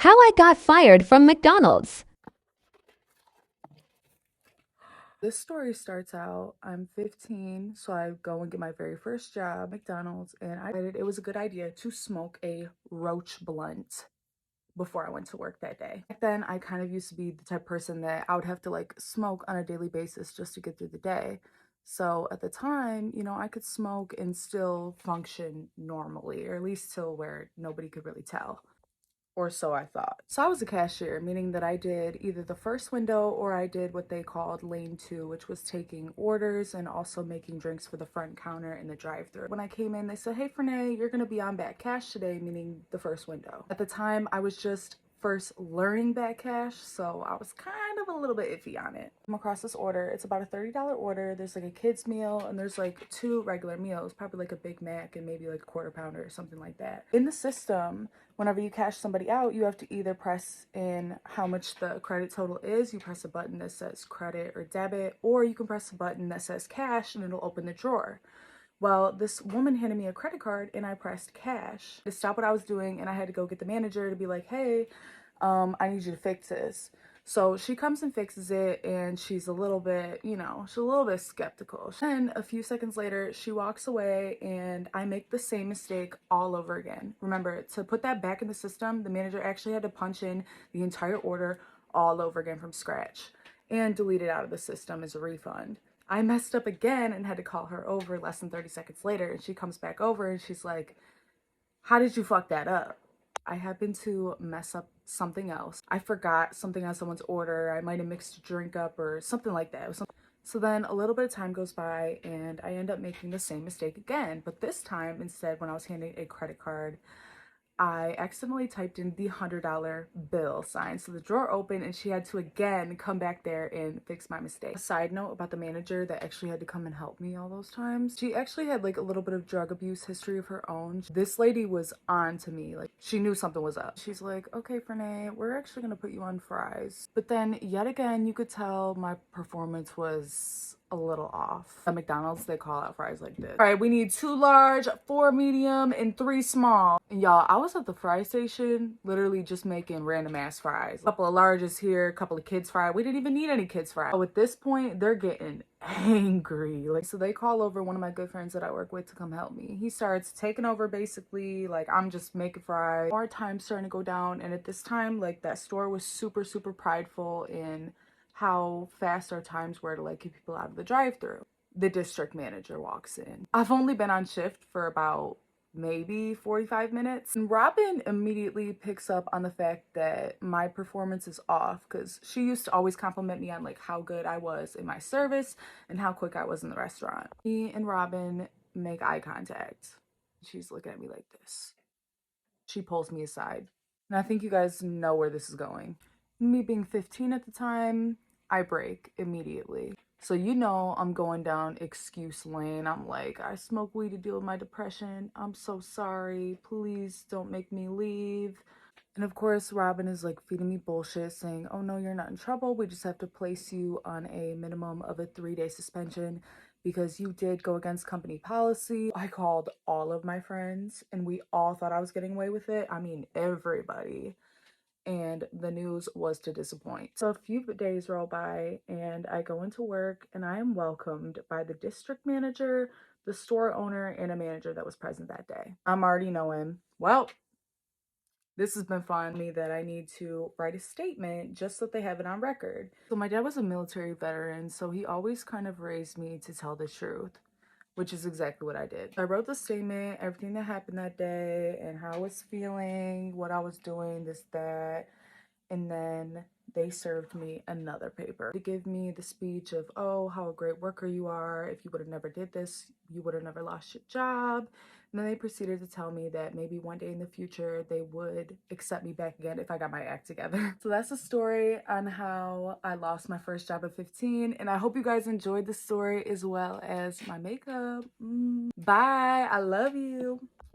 How I got fired from McDonald's. This story starts out, I'm 15, so I go and get my very first job, McDonald's, and I decided it was a good idea to smoke a roach blunt before I went to work that day. Back then, I kind of used to be the type of person that I would have to like smoke on a daily basis just to get through the day. So at the time, I could smoke and still function normally, or at least till where nobody could really tell. Or so I thought. So I was a cashier, meaning that I did either the first window or I did what they called lane two, which was taking orders and also making drinks for the front counter in the drive-thru. When I came in, they said, "Hey, Fernay, you're gonna be on back cash today," meaning the first window. At the time, I was just first learning back cash, so I was kind of a little bit iffy on it. Come across this order. It's about a $30 order. There's like a kid's meal and there's like two regular meals, probably like a Big Mac and maybe like a quarter pounder or something like that. In the system, whenever you cash somebody out, you have to either press in how much the credit total is. You press a button that says credit or debit, or you can press a button that says cash and it'll open the drawer. Well, this woman handed me a credit card and I pressed cash to stop what I was doing, and I had to go get the manager to be like, "Hey, I need you to fix this." So she comes and fixes it, and she's a little bit, she's a little bit skeptical. Then a few seconds later, she walks away, and I make the same mistake all over again. Remember, to put that back in the system, the manager actually had to punch in the entire order all over again from scratch and delete it out of the system as a refund. I messed up again and had to call her over less than 30 seconds later, and she comes back over and she's like, "How did you fuck that up?" I happened to mess up something else. I forgot something on someone's order. I might have mixed a drink up or something like that. It was So then a little bit of time goes by and I end up making the same mistake again. But this time, instead, when I was handing a credit card, I accidentally typed in the $100 bill sign. So the drawer opened and she had to again come back there and fix my mistake. A side note about the manager that actually had to come and help me all those times. She actually had like a little bit of drug abuse history of her own. This lady was on to me. Like, she knew something was up. She's like, "Okay, Fernay, we're actually gonna put you on fries." But then yet again, you could tell my performance was a little off. At McDonald's, they call out fries like this: "All right, we need 2 large, 4 medium, and 3 small." And y'all, I was at the fry station literally just making random ass fries. A couple of larges here, a couple of kids fry. We didn't even need any kids fry. So at this point, they're getting angry. Like, so they call over one of my good friends that I work with to come help me. He starts taking over basically, like, I'm just making fries. Our time's starting to go down, and at this time, like, that store was super, super prideful in how fast our times were to like get people out of the drive-thru. The district manager walks in. I've only been on shift for about maybe 45 minutes. And Robin immediately picks up on the fact that my performance is off, because she used to always compliment me on like how good I was in my service and how quick I was in the restaurant. Me and Robin make eye contact. She's looking at me like this. She pulls me aside. And I think you guys know where this is going. Me being 15 at the time, I break immediately. So I'm going down excuse lane. I'm like, "I smoke weed to deal with my depression. I'm so sorry. Please don't make me leave." And of course, Robin is like feeding me bullshit, saying, "Oh no, you're not in trouble. We just have to place you on a minimum of a 3-day suspension because you did go against company policy." I called all of my friends and we all thought I was getting away with it. I mean, everybody. And the news was to disappoint. So a few days roll by and I go into work and I am welcomed by the district manager, the store owner, and a manager that was present that day. I'm already knowing, well, this has been fun me that I need to write a statement just so they have it on record. So my dad was a military veteran, so he always kind of raised me to tell the truth, which is exactly what I did. I wrote the statement, everything that happened that day, and how I was feeling, what I was doing, this, that, and then they served me another paper to give me the speech of, "Oh, how a great worker you are. If you would have never did this, you would have never lost your job." And then they proceeded to tell me that maybe one day in the future they would accept me back again if I got my act together. So that's the story on how I lost my first job at 15. And I hope you guys enjoyed the story as well as my makeup. Bye. I love you.